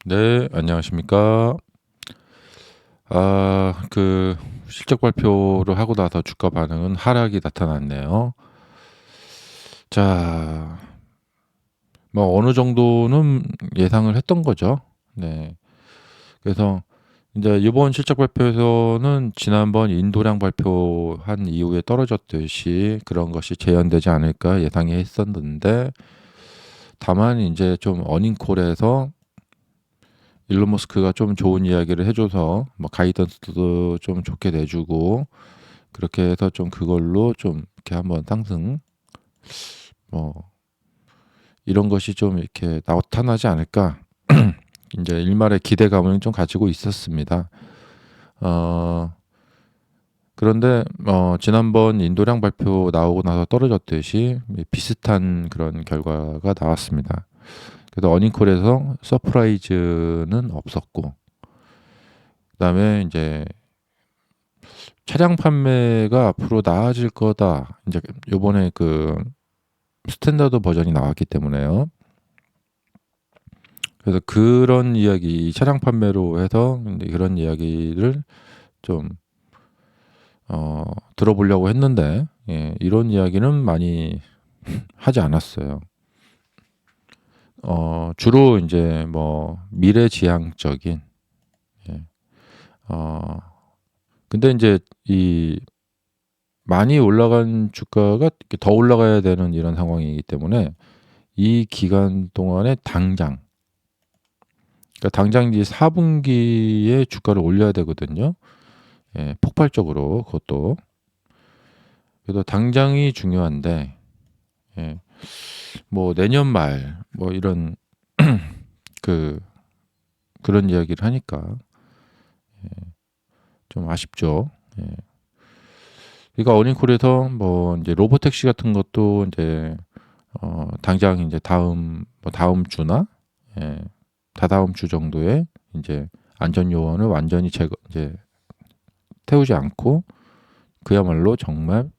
네, 안녕하십니까. 실적 발표를 하고 나서 주가 반응은 하락이 나타났네요. 자, 뭐 어느 정도는 예상을 했던 거죠. 네. 그래서 이제 이번 실적 발표에서는 지난번 인도량 발표한 이후에 떨어졌듯이 그런 것이 재현되지 않을까 예상이 했었는데, 다만 이제 좀 어닝콜에서 일론 머스크가 좀 좋은 이야기를 해줘서 뭐 가이던스도 좀 좋게 내주고, 그렇게 해서 좀 그걸로 좀 이렇게 한번 상승, 뭐 이런 것이 좀 이렇게 나타나지 않을까, 이제 일말의 기대감을 좀 가지고 있었습니다. 어 그런데 지난번 인도량 발표 나오고 나서 떨어졌듯이 비슷한 그런 결과가 나왔습니다. 그래서 어닝콜에서 서프라이즈는 없었고, 그다음에 이제 차량 판매가 앞으로 나아질 거다. 이제 요번에 그 스탠다드 버전이 나왔기 때문에요. 그래서 그런 이야기, 차량 판매로 해서 이제 그런 이야기를 좀 들어보려고 했는데, 예, 이런 이야기는 많이 하지 않았어요. 주로 이제 뭐 미래지향적인, 예, 어 근데 이제 이 많이 올라간 주가가 이렇게 더 올라가야 되는 이런 상황이기 때문에 이 기간 동안에 당장, 그러니까 당장 이 4분기에 주가를 올려야 되거든요. 예, 폭발적으로 그것도. 그래서 당장이 중요한데, 예, 뭐 내년 말 뭐 이런 그 그런 이야기를 하니까 좀 아쉽죠. 예. 그러니까 어닝콜에서 뭐 이제 로보택시 같은 것도 이제 당장 이제 다음 주나, 예, 다다음 주 정도에 이제 안전 요원을 완전히 이제 태우지 않고, 그야말로 정말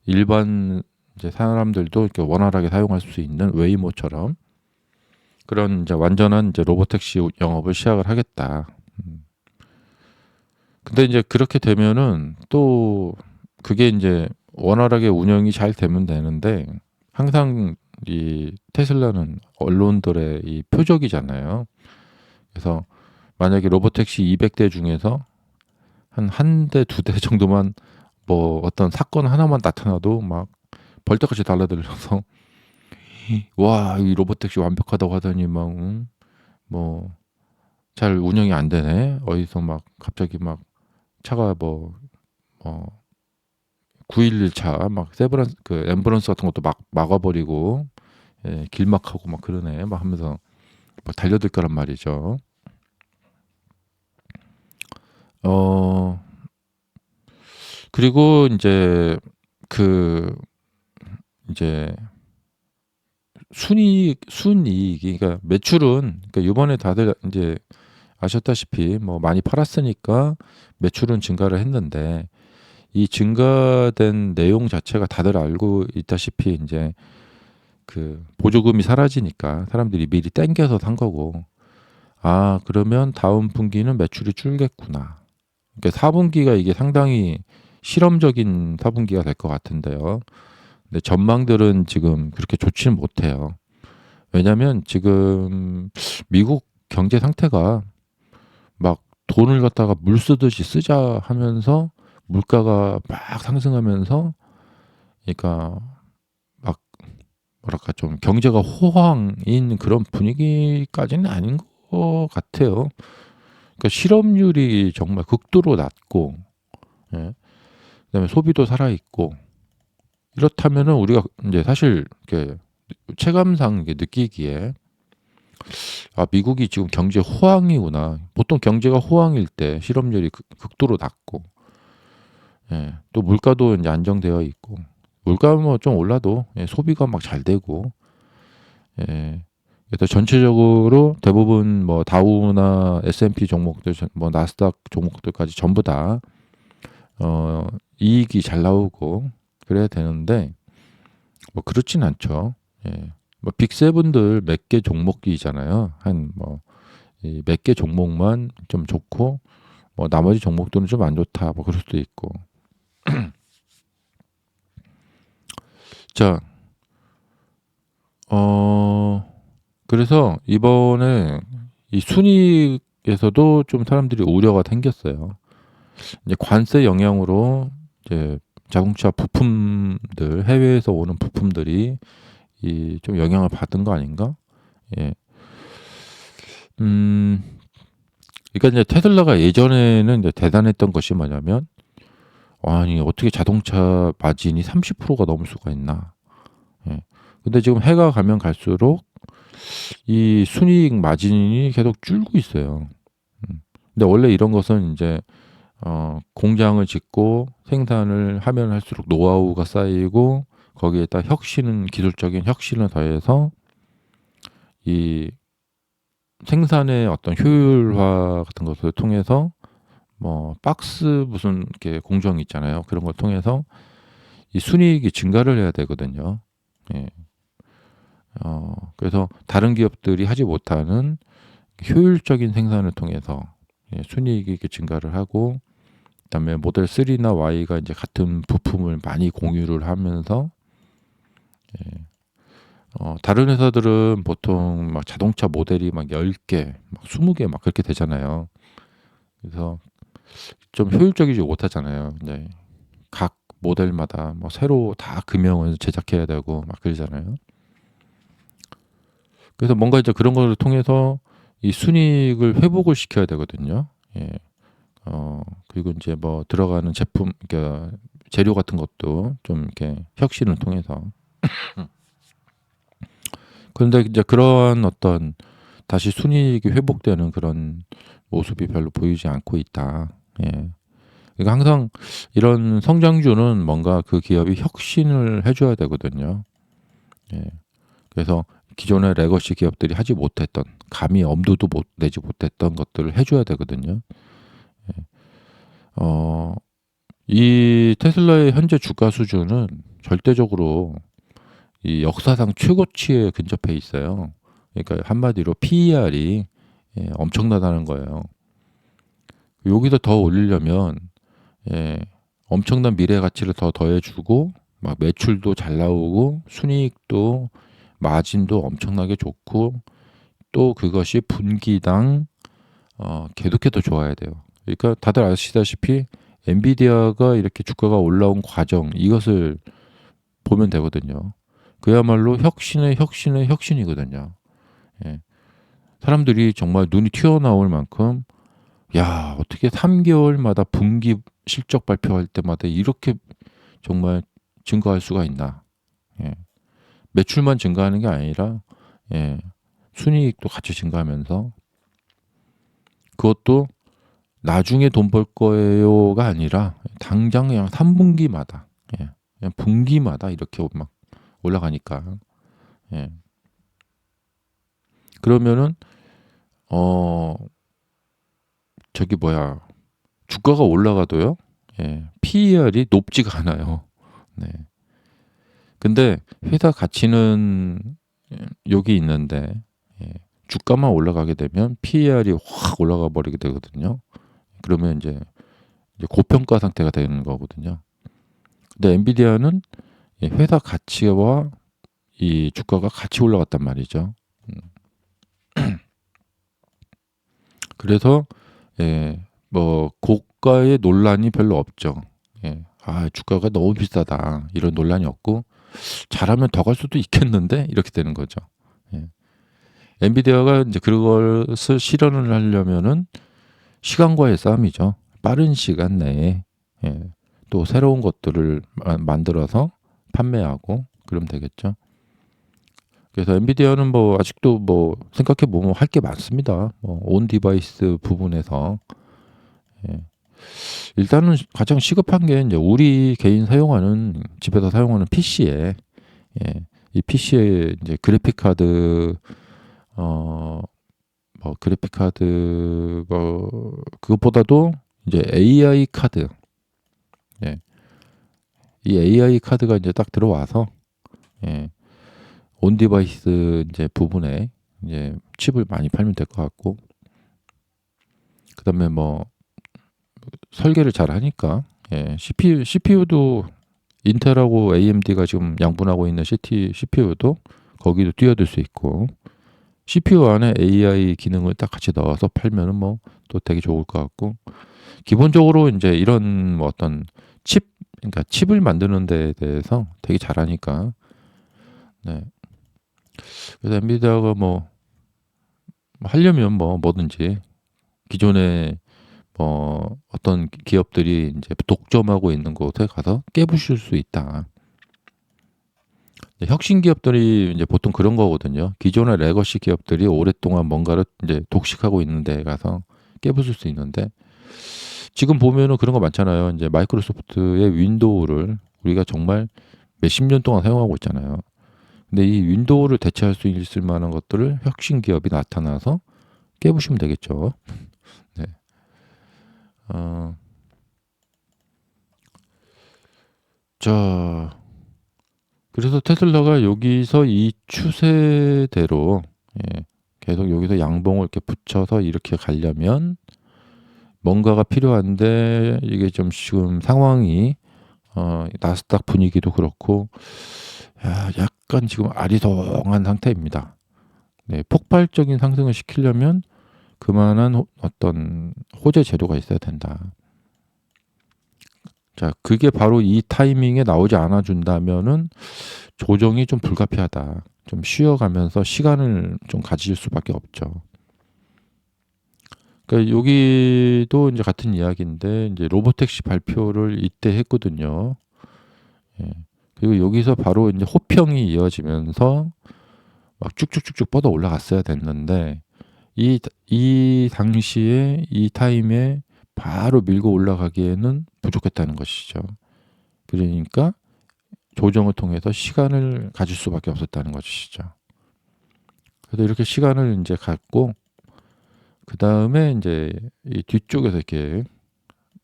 일반 이제 사람들도 이렇게 원활하게 사용할 수 있는 웨이모처럼 그런 이제 완전한 이제 로보택시 영업을 시작을 하겠다. 근데 이제 그렇게 되면은 또 그게 이제 원활하게 운영이 잘 되면 되는데, 항상 이 테슬라는 언론들의 이 표적이잖아요. 그래서 만약에 로보택시 200대 중에서 한 대, 두 대 정도만 뭐 어떤 사건 하나만 나타나도 막 벌떡같이 달라들어서 와, 이 로보택시 완벽하다고 하더니 막 뭐 잘 운영이 안 되네. 어디서 막 갑자기 막 차가 뭐 911 차 막 세브란스 그 앰뷸런스 같은 것도 막 막아버리고, 예, 길막하고 막 그러네 막 하면서 막 달려들 거란 말이죠. 어 그리고 그 이제 순이익이, 그러니까 매출은, 그러니까 이번에 다들 이제 아셨다시피 뭐 많이 팔았으니까 매출은 증가를 했는데, 이 증가된 내용 자체가 다들 알고 있다시피 이제 그 보조금이 사라지니까 사람들이 미리 땡겨서 산 거고, 아, 그러면 다음 분기는 매출이 줄겠구나. 그러니까 4분기가 이게 상당히 실험적인 4분기가 될 것 같은데요. 근데 전망들은 지금 그렇게 좋지는 못해요. 왜냐하면 지금 미국 경제 상태가 막 돈을 갖다가 물 쓰듯이 쓰자 하면서 물가가 막 상승하면서, 그러니까 막 뭐랄까 좀 경제가 호황인 그런 분위기까지는 아닌 것 같아요. 그러니까 실업률이 정말 극도로 낮고, 예, 그다음에 소비도 살아 있고, 이렇다면은 우리가 이제 사실 이렇게 체감상 이게 느끼기에, 아, 미국이 지금 경제 호황이구나. 보통 경제가 호황일 때 실업률이 극도로 낮고, 예, 또 물가도 이제 안정되어 있고, 물가 뭐 좀 올라도, 예, 소비가 막 잘 되고, 예. 그래서 전체적으로 대부분 뭐 다우나 S&P 종목들, 뭐 나스닥 종목들까지 전부 다 이익이 잘 나오고 그래야 되는데, 뭐 그렇진 않죠. 예. 뭐 빅세븐들 몇 개 종목이잖아요. 한 뭐 몇 개 종목만 좀 좋고 뭐 나머지 종목들은 좀 안 좋다 뭐 그럴 수도 있고. 자, 그래서 이번에 이 순이익에서도 좀 사람들이 우려가 생겼어요. 이제 관세 영향으로 이제 자동차 부품들 해외에서 오는 부품들이 이 좀 영향을 받은 거 아닌가? 예. 그러니까 이제 테슬라가 예전에는 이제 대단했던 것이 뭐냐면, 아니 어떻게 자동차 마진이 30%가 넘을 수가 있나? 예. 근데 지금 해가 가면 갈수록 이 순이익 마진이 계속 줄고 있어요. 근데 원래 이런 것은 이제 공장을 짓고 생산을 하면 할수록 노하우가 쌓이고 거기에다 기술적인 혁신을 더해서 이 생산의 어떤 효율화 같은 것을 통해서 뭐 박스 무슨 이렇게 공정 있잖아요. 그런 걸 통해서 이 순이익이 증가를 해야 되거든요. 예. 그래서 다른 기업들이 하지 못하는 효율적인 생산을 통해서 순이익이 이렇게 증가를 하고, 그다음에 모델 3나 Y가 이제 같은 부품을 많이 공유를 하면서, 다른 회사들은 보통 막 자동차 모델이 막 10개, 막 20개 막 그렇게 되잖아요. 그래서 좀 효율적이지 못하잖아요. 이제 각 모델마다 뭐 새로 다 금형을 제작해야 되고 막 그러잖아요. 그래서 뭔가 이제 그런 걸 통해서 이 순이익을 회복을 시켜야 되거든요. 예. 그리고 이제 뭐 들어가는 제품, 그러니까 재료 같은 것도 좀 이렇게 혁신을 통해서. 그런데 이제 그런 어떤 다시 순이익이 회복되는 그런 모습이 별로 보이지 않고 있다. 예. 그러니까 항상 이런 성장주는 뭔가 그 기업이 혁신을 해줘야 되거든요. 예. 그래서 기존의 레거시 기업들이 하지 못했던, 감히 엄두도 내지 못했던 것들을 해줘야 되거든요. 예. 이 테슬라의 현재 주가 수준은 절대적으로 이 역사상 최고치에 근접해 있어요. 그러니까 한마디로 PER이 엄청나다는 거예요. 여기서 더 올리려면 엄청난 미래 가치를 더 더해주고 막 매출도 잘 나오고 순이익도 마진도 엄청나게 좋고 또 그것이 분기당 계속해서 좋아야 돼요. 그러니까 다들 아시다시피 엔비디아가 이렇게 주가가 올라온 과정 이것을 보면 되거든요. 그야말로 혁신의 혁신이거든요. 예. 사람들이 정말 눈이 튀어나올 만큼, 야, 어떻게 3개월마다 분기 실적 발표할 때마다 이렇게 정말 증가할 수가 있나. 예. 매출만 증가하는 게 아니라 순이익도 같이 증가하면서, 그것도 나중에 돈 벌 거예요가 아니라 당장 그냥 3분기마다 그냥 분기마다 이렇게 막 올라가니까. 예. 그러면은 저기 뭐야, 주가가 올라가도요. PER이 높지가 않아요. 네. 근데 회사 가치는 여기 있는데 주가만 올라가게 되면 PER이 확 올라가 버리게 되거든요. 그러면 이제 고평가 상태가 되는 거거든요. 근데 엔비디아는 회사 가치와 이 주가가 같이 올라갔단 말이죠. 그래서 뭐 고가의 논란이 별로 없죠. 주가가 너무 비싸다 이런 논란이 없고, 잘하면 더 갈 수도 있겠는데 이렇게 되는 거죠. 엔비디아가 이제 그것을 실현을 하려면은 시간과의 싸움이죠. 빠른 시간 내에 또 새로운 것들을 만들어서 판매하고 그러면 되겠죠. 그래서 엔비디아는 뭐 아직도 뭐 생각해 보면 할 게 많습니다. 뭐 온 디바이스 부분에서 일단은 가장 시급한 게 이제 우리 개인 사용하는, 집에서 사용하는 PC에 이 PC에 이제 그래픽 카드 뭐 그래픽 카드 뭐 그것보다도 이제 AI 카드, 이 AI 카드가 이제 딱 들어와서 온 디바이스 이제 부분에 이제 칩을 많이 팔면 될 것 같고, 그다음에 뭐 설계를 잘 하니까 예, CPU도 인텔하고 AMD가 지금 양분하고 있는 CPU도 거기도 뛰어들 수 있고 CPU 안에 AI 기능을 딱 같이 넣어서 팔면은 뭐 또 되게 좋을 것 같고 기본적으로 이제 이런 뭐 어떤 그러니까 칩을 만드는 데에 대해서 되게 잘하니까 네. 그래서 엔비디아가 뭐 하려면 뭐 뭐든지 기존에 뭐 어떤 기업들이 이제 독점하고 있는 곳에 가서 깨부실 수 있다. 혁신 기업들이 이제 보통 그런 거거든요. 기존의 레거시 기업들이 오랫동안 뭔가를 이제 독식하고 있는 데 가서 깨부술 수 있는데 지금 보면은 그런 거 많잖아요. 이제 마이크로소프트의 윈도우를 우리가 정말 몇십 년 동안 사용하고 있잖아요. 근데 이 윈도우를 대체할 수 있을 만한 것들을 혁신 기업이 나타나서 깨부시면 되겠죠. 네. 어, 자, 그래서 테슬라가 여기서 이 추세대로 예, 계속 여기서 양봉을 이렇게 붙여서 이렇게 가려면 뭔가가 필요한데 이게 좀 지금 상황이 나스닥 분위기도 그렇고 약간 지금 아리송한 상태입니다. 네, 폭발적인 상승을 시키려면 그만한 어떤 호재 재료가 있어야 된다. 자, 그게 바로 이 타이밍에 나오지 않아 준다면은 조정이 좀 불가피하다. 좀 쉬어가면서 시간을 좀 가질 수밖에 없죠. 그러니까 여기도 이제 같은 이야기인데 이제 로보택시 발표를 이때 했거든요. 예. 그리고 여기서 바로 이제 호평이 이어지면서 막 쭉쭉쭉쭉 뻗어 올라갔어야 됐는데 이 당시에 이 타임에 바로 밀고 올라가기에는 부족했다는 것이죠. 그러니까 조정을 통해서 시간을 가질 수밖에 없었다는 것이죠. 그래서 이렇게 시간을 이제 갖고 그 다음에 이제 이 뒤쪽에서 이렇게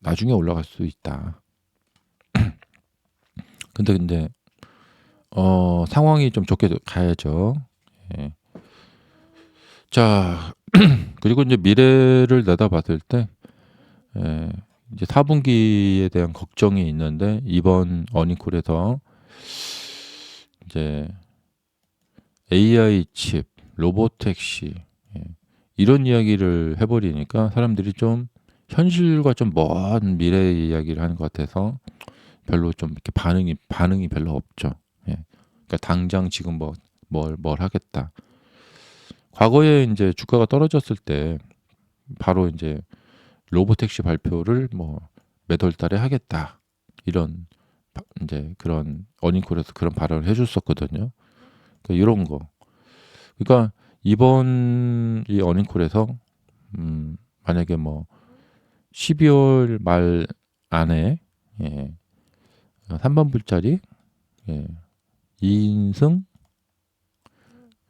나중에 올라갈 수 있다. 근데 상황이 좀 좋게 가야죠. 예. 자, 그리고 이제 미래를 내다봤을 때 예, 이제 4분기에 대한 걱정이 있는데 이번 어닝콜에서 이제 AI 칩, 로보택시 이런 이야기를 해버리니까 사람들이 좀 현실과 좀 먼 미래 이야기를 하는 것 같아서 별로 좀 이렇게 반응이 별로 없죠. 예. 그러니까 당장 지금 뭘 하겠다. 과거에 이제 주가가 떨어졌을 때 바로 이제 로보택시 발표를 뭐 몇 월 달에 하겠다. 이런 이제 그런 어닝콜에서 그런 발언을 해줬었거든요. 그러니까 이런 거. 그러니까 이번 이 어닝콜에서 만약에 뭐 12월 말 안에 예, 3번 불짜리 예, 2인승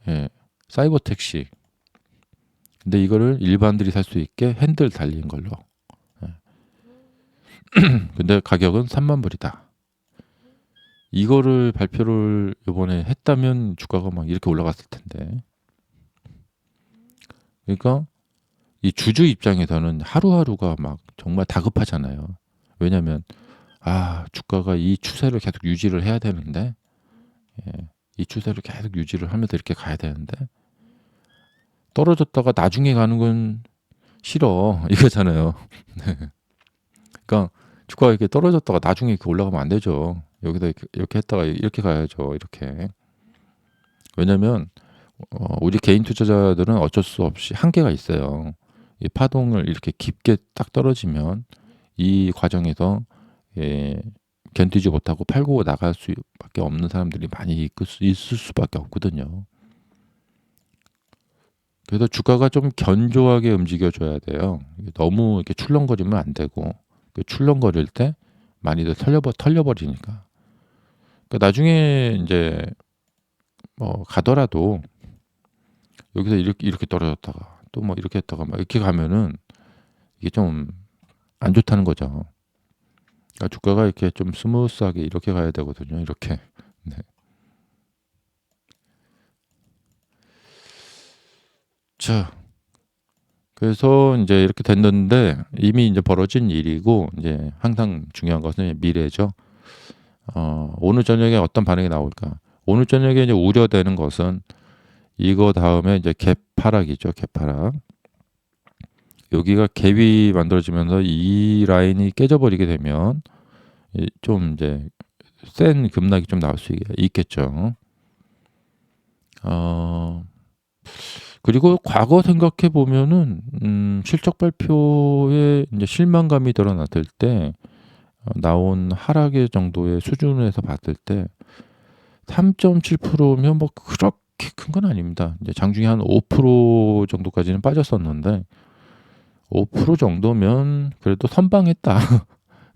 예, 사이버 택시. 근데 이거를 일반들이 살 수 있게 핸들 달린 걸로. 예. 근데 가격은 3만 불이다. 이거를 발표를 이번에 했다면 주가가 막 이렇게 올라갔을 텐데. 그러니까 이 주주 입장에서는 하루하루가 막 정말 다급하잖아요. 왜냐하면 주가가 이 추세를 계속 유지를 해야 되는데 예, 이 추세를 계속 유지를 하면서 이렇게 가야 되는데 떨어졌다가 나중에 가는 건 싫어 이거잖아요. 그러니까 주가가 이렇게 떨어졌다가 나중에 이렇게 올라가면 안 되죠. 여기다 이렇게 했다가 이렇게 가야죠. 이렇게. 왜냐하면 우리 개인 투자자들은 어쩔 수 없이 한계가 있어요. 이 파동을 이렇게 깊게 딱 떨어지면 이 과정에서 예, 견디지 못하고 팔고 나갈 수밖에 없는 사람들이 많이 있을 수밖에 없거든요. 그래서 주가가 좀 견조하게 움직여줘야 돼요. 너무 이렇게 출렁거리면 안 되고 출렁거릴 때 많이들 털려버리니까. 그러니까 나중에 이제 뭐 가더라도 여기서 이렇게 떨어졌다가 또 뭐 이렇게 했다가 막 이렇게 가면은 이게 좀 안 좋다는 거죠. 그러니까 주가가 이렇게 좀 스무스하게 이렇게 가야 되거든요. 이렇게. 네. 자, 그래서 이제 이렇게 됐는데 이미 이제 벌어진 일이고 이제 항상 중요한 것은 미래죠. 오늘 저녁에 어떤 반응이 나올까? 오늘 저녁에 이제 우려되는 것은 이거 다음에 이제 개파락이죠. 개파락. 여기가 갭이 만들어지면서 이 라인이 깨져버리게 되면 좀 이제 센 급락이 좀 나올 수 있겠죠. 그리고 과거 생각해 보면은 실적 발표에 이제 실망감이 드러났을 때 나온 하락의 정도의 수준에서 봤을 때 3.7%면 뭐 그렇게 큰 건 아닙니다. 이제 장중에 한 5% 정도까지는 빠졌었는데 5% 정도면 그래도 선방했다.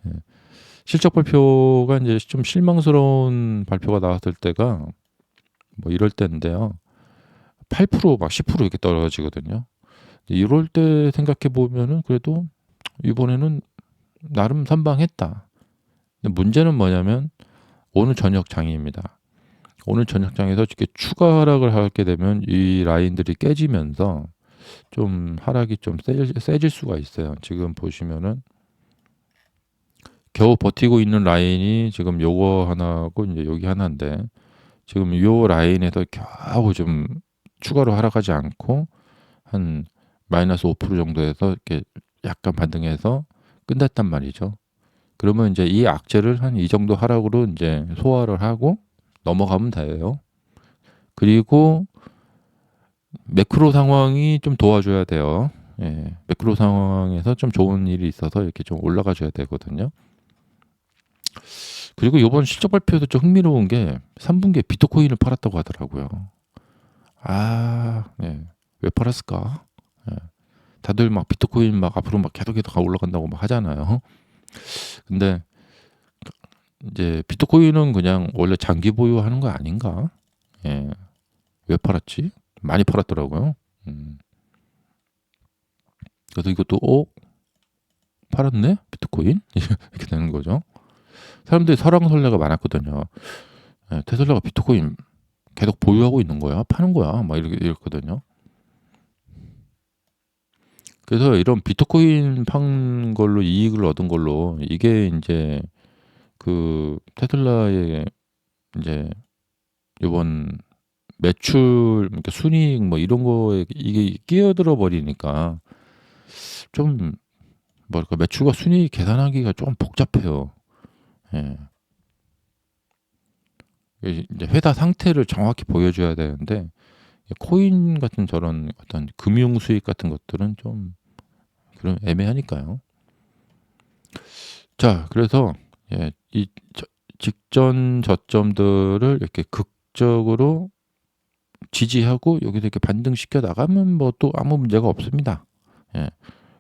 예. 실적 발표가 이제 좀 실망스러운 발표가 나왔을 때가 뭐 이럴 때인데요. 8%막 10% 이렇게 떨어지거든요. 이럴 때 생각해 보면은 그래도 이번에는 나름 선방했다. 근데 문제는 뭐냐면 오늘 저녁 장입니다. 오늘 저녁 장에서 이렇게 추가 하락을 하게 되면 이 라인들이 깨지면서 좀 하락이 좀 세질 수가 있어요. 지금 보시면은 겨우 버티고 있는 라인이 지금 요거 하나고 이제 여기 하나인데 지금 요 라인에서 겨우 좀 추가로 하락하지 않고 한 마이너스 5% 정도에서 이렇게 약간 반등해서 끝났단 말이죠. 그러면 이제 이 악재를 한 이 정도 하락으로 이제 소화를 하고 넘어가면 돼요. 그리고 매크로 상황이 좀 도와줘야 돼요. 예, 매크로 상황에서 좀 좋은 일이 있어서 이렇게 좀 올라가 줘야 되거든요. 그리고 이번 실적 발표도 좀 흥미로운 게 3분기에 비트코인을 팔았다고 하더라고요. 네. 왜 팔았을까? 예. 다들 막 비트코인 막 앞으로 막 계속 올라간다고 막 하잖아요. 근데 이제 비트코인은 그냥 원래 장기 보유하는 거 아닌가? 예. 왜 팔았지? 많이 팔았더라고요. 그래서 이것도 팔았네? 비트코인? 이렇게 되는 거죠. 사람들이 설왕설래가 많았거든요. 예, 테슬라가 비트코인 계속 보유하고 있는 거야? 파는 거야? 막 이랬거든요. 그래서 이런 비트코인 판 걸로 이익을 얻은 걸로 이게 이제 그 테슬라의 이제 요번 매출 그러니까 순이익 뭐 이런 거에 이게 끼어들어 버리니까 좀 뭐랄까 매출과 순이익 계산하기가 좀 복잡해요. 예. 이제 회사 상태를 정확히 보여줘야 되는데 코인 같은 저런 어떤 금융 수익 같은 것들은 좀 그런 애매하니까요. 자, 그래서 이 직전 저점들을 이렇게 극적으로 지지하고 여기서 이렇게 반등시켜 나가면 뭐 또 아무 문제가 없습니다. 예.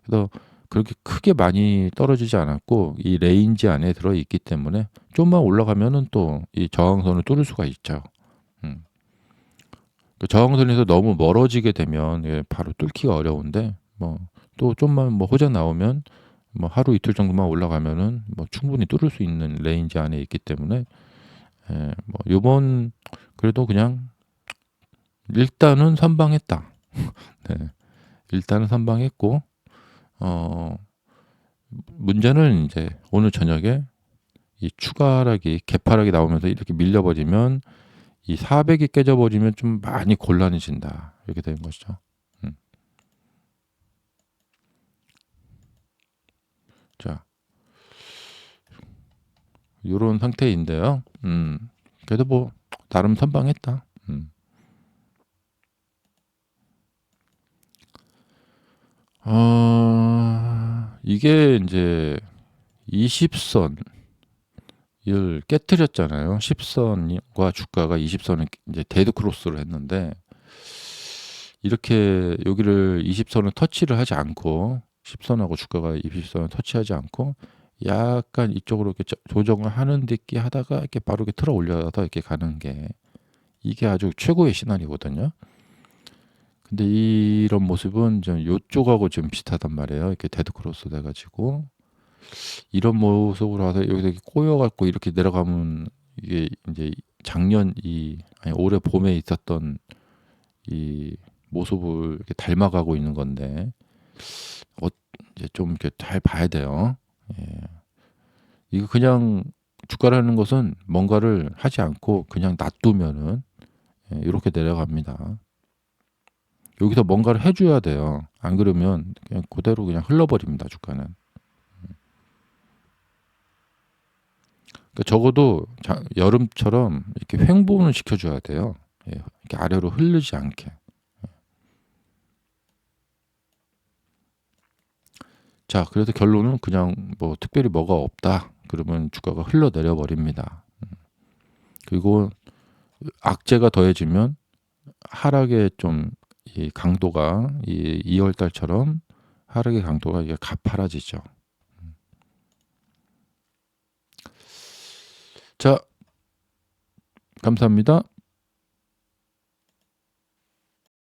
그래서 그렇게 크게 많이 떨어지지 않았고 이 레인지 안에 들어 있기 때문에 좀만 올라가면은 또 이 저항선을 뚫을 수가 있죠. 음. 그 저항선에서 너무 멀어지게 되면 바로 뚫기가 어려운데 뭐 또 좀만 뭐 호재 나오면 뭐 하루 이틀 정도만 올라가면은 뭐 충분히 뚫을 수 있는 레인지 안에 있기 때문에 뭐 요번 그래도 그냥 일단은 선방했다. 네. 일단은 선방했고 문제는 이제 오늘 저녁에 이 추가 하락이 개파락이 나오면서 이렇게 밀려버리면 이 400이 깨져버리면 좀 많이 곤란해진다. 이렇게 되는 것이죠. 자, 요런 상태인데요. 그래도 뭐 나름 선방했다. 이게 이제 20선을 깨뜨렸잖아요. 10선과 주가가 20선을 이제 데드 크로스를 했는데 이렇게 여기를 20선을 터치를 하지 않고 10선하고 주가가 20선을 터치하지 않고 약간 이쪽으로 이렇게 조정을 하는 듯이 하다가 이렇게 바로 이렇게 틀어 올려서 이렇게 가는 게 이게 아주 최고의 시나리오거든요. 근데 이런 모습은 좀 요쪽하고 좀 비슷하단 말이에요. 이렇게 데드 크로스 돼가지고 이런 모습으로 와서 여기서 이렇게 꼬여갖고 이렇게 내려가면 이게 이제 작년 아니 올해 봄에 있었던 이 모습을 이렇게 닮아가고 있는 건데 이제 좀 이렇게 잘 봐야 돼요. 예. 이거 그냥 주가라는 것은 뭔가를 하지 않고 그냥 놔두면은 이렇게 내려갑니다. 여기서 뭔가를 해줘야 돼요. 안 그러면 그냥 그대로 그냥 흘러버립니다. 주가는. 그러니까 적어도 여름처럼 이렇게 횡보는 시켜줘야 돼요. 이렇게 아래로 흐르지 않게. 자, 그래서 결론은 그냥 뭐 특별히 뭐가 없다. 그러면 주가가 흘러내려 버립니다. 그리고 악재가 더해지면 하락의 좀 이 강도가 이 2월 달처럼 하락의 강도가 이게 가파라지죠. 자, 감사합니다.